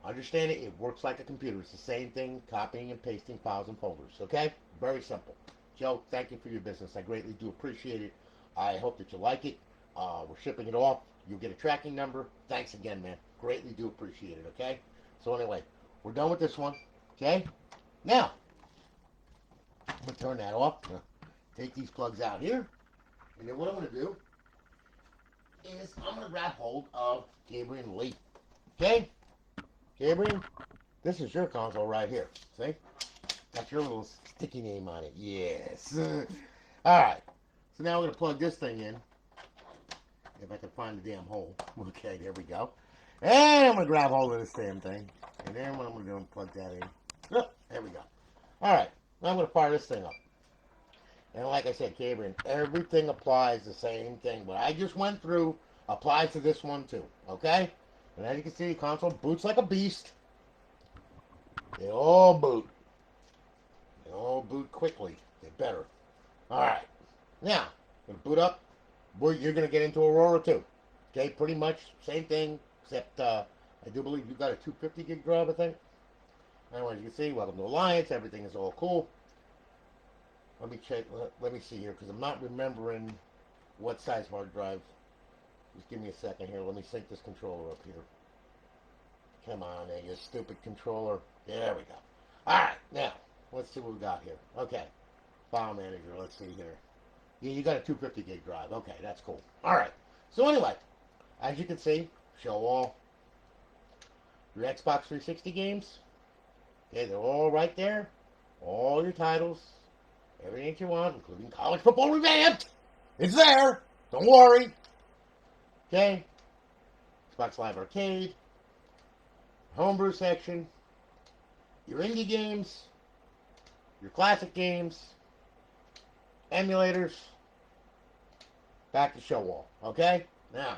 understand it. It works like a computer. It's the same thing, copying and pasting files and folders, okay? Very simple. Joe, thank you for your business. I greatly do appreciate it. I hope that you like it. We're shipping it off. You'll get a tracking number. Thanks again, man. Greatly do appreciate it, okay? So anyway, we're done with this one, okay? Now, I'm going to turn that off. Take these plugs out here. And then what I'm going to do is I'm going to grab hold of Kabrien Lee. Okay? Kabrien, this is your console right here. See? Got your little sticky name on it. Yes. Alright. So now we're going to plug this thing in. If I can find the damn hole. Okay, there we go. And I'm going to grab hold of this damn thing. And then what I'm going to do is plug that in. Oh, there we go. Alright, now I'm going to fire this thing up. And like I said, Kabrien, everything applies the same thing. What I just went through applies to this one too. Okay? And as you can see, the console boots like a beast. They all boot. They all boot quickly. They better. Alright. Now, going to boot up. You're going to get into Aurora too. Okay, pretty much same thing, except I do believe you got a 250 gig drive, I think. Anyway, as you can see, welcome to Alliance. Everything is all cool. Let me check. Let me see here, because I'm not remembering what size hard drive. Just give me a second here. Let me sync this controller up here. Come on, there, you stupid controller. There we go. All right, now let's see what we got here. Okay, file manager. Let's see here. Yeah, you got a 250 gig drive. Okay, that's cool. All right. So anyway, as you can see, show all your Xbox 360 games. Okay, they're all right there. All your titles, everything that you want, including College Football Revamped. It's there. Don't worry. Okay. Xbox Live Arcade. Homebrew section. Your indie games. Your classic games. Emulators. Back to show all. Okay? Now,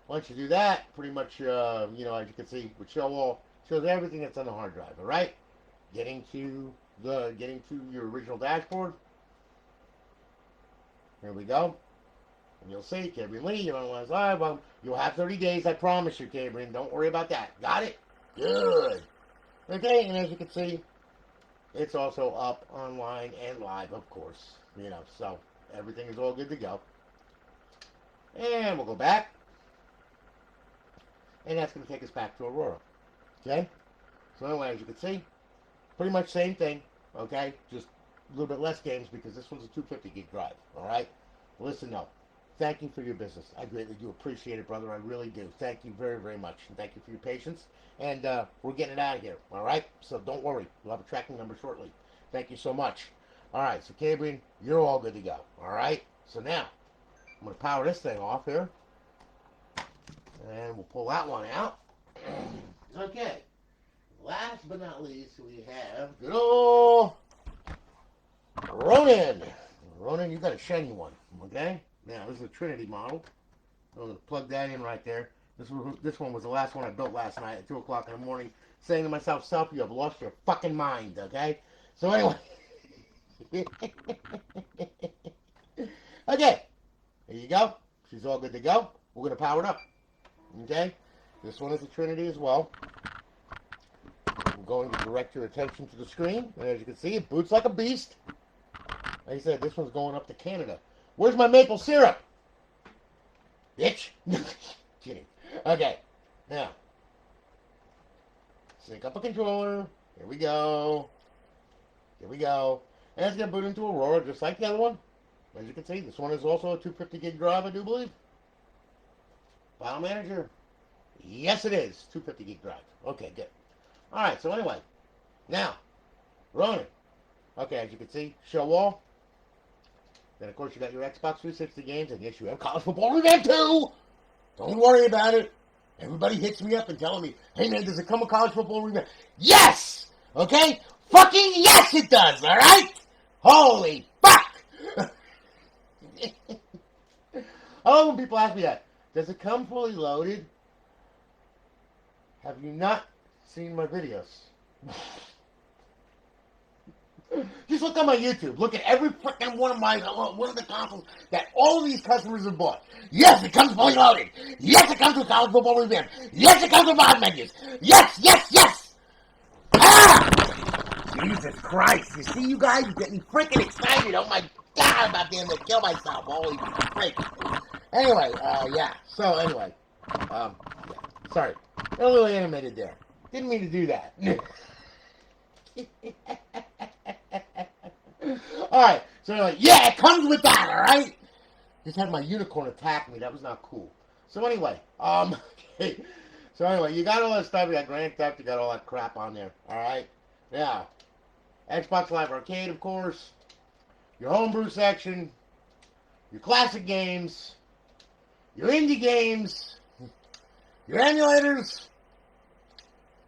once you do that, pretty much, as you can see, with show all, shows everything that's on the hard drive. All right? Getting to your original dashboard. Here we go. And you'll see, Kabrien Lee, you're on live. Well, you'll have 30 days, I promise you, Kabrien. Don't worry about that. Got it? Good. Okay, and as you can see, it's also up online and live, of course. So everything is all good to go. And we'll go back. And that's going to take us back to Aurora. Okay? So anyway, as you can see, pretty much same thing. Okay? Just a little bit less games because this one's a 250 gig drive. Alright? Listen, though. Thank you for your business. I greatly do appreciate it, brother. I really do. Thank you very, very much. And thank you for your patience. And we're getting it out of here. Alright? So don't worry. We'll have a tracking number shortly. Thank you so much. Alright, so Kabrien, you're all good to go. Alright? So now, I'm going to power this thing off here. And we'll pull that one out. Okay. Last but not least, we have good old Rownen. Rownen, you got a shiny one. Okay? Now, this is a Trinity model. I'm going to plug that in right there. This one was the last one I built last night at 2 o'clock in the morning, saying to myself, "Self, you have lost your fucking mind." Okay? So anyway. Okay. There you go. She's all good to go. We're going to power it up. Okay? This one is a Trinity as well. I'm going to direct your attention to the screen. And as you can see, it boots like a beast. Like I said, this one's going up to Canada. Where's my maple syrup? Bitch. Kidding. Okay. Now. Sync up a controller. Here we go. Here we go. And it's going to boot into Aurora just like the other one. As you can see, this one is also a 250 gig drive, I do believe. File manager. Yes, it is. 250 gig drive. Okay, good. Alright, so anyway. Now, Rownen. Okay, as you can see, show all. Then, of course, you got your Xbox 360 games, and yes, you have College Football Revamped too! Don't worry about it. Everybody hits me up and telling me, "Hey, man, does it come with College Football Revamped?" Yes! Okay? Fucking yes, it does, alright? Holy fuck! I love when people ask me that. Does it come fully loaded? Have you not seen my videos? Just look on my YouTube. Look at every freaking one of the consoles that all of these customers have bought. Yes, it comes fully loaded. Yes, it comes with College Football Revamp. Yes, it comes with mod menus. Yes, yes, yes. Ah! Jesus Christ! You see, you guys get me freaking excited. Oh my God, I'm about to end to kill myself. Holy freak! Anyway, yeah. So anyway, yeah. Sorry, a little animated there. Didn't mean to do that. Alright, so anyway, yeah, it comes with that, alright? Just had my unicorn attack me, that was not cool. So anyway, okay. So anyway, you got all that stuff, you got Grand Theft, you got all that crap on there, alright? Now, Xbox Live Arcade, of course, your homebrew section, your classic games, your indie games, your emulators,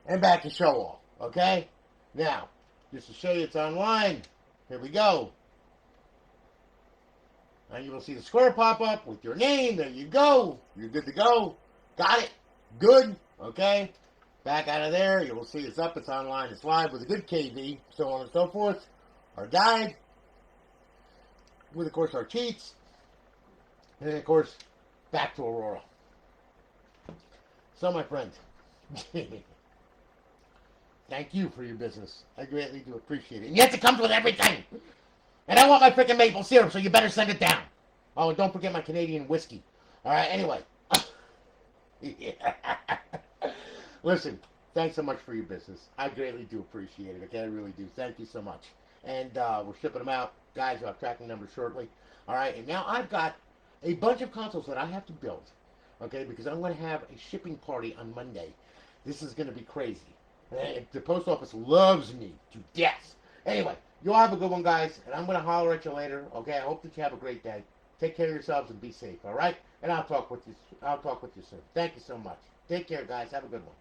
and back to show off, okay? Now, just to show you it's online, here we go. Now you will see the square pop up with your name. There you go. You're good to go. Got it. Good. Okay? Back out of there. You will see it's up, it's online, it's live with a good KV, so on and so forth. Our guide, with, of course, our cheats. And then, of course, back to Aurora. So, my friends, thank you for your business. I greatly do appreciate it. And yes, it comes with everything. And I want my freaking maple syrup, so you better send it down. Oh, and don't forget my Canadian whiskey. All right, anyway. Listen, thanks so much for your business. I greatly do appreciate it. Okay, I really do. Thank you so much. And we're shipping them out. Guys, I'll have tracking numbers shortly. All right, and now I've got a bunch of consoles that I have to build. Okay, because I'm going to have a shipping party on Monday. This is going to be crazy. The post office loves me to death. Anyway, you all have a good one, guys, and I'm going to holler at you later. Okay, I hope that you have a great day. Take care of yourselves and be safe. All right, and I'll talk with you. I'll talk with you soon. Thank you so much. Take care, guys. Have a good one.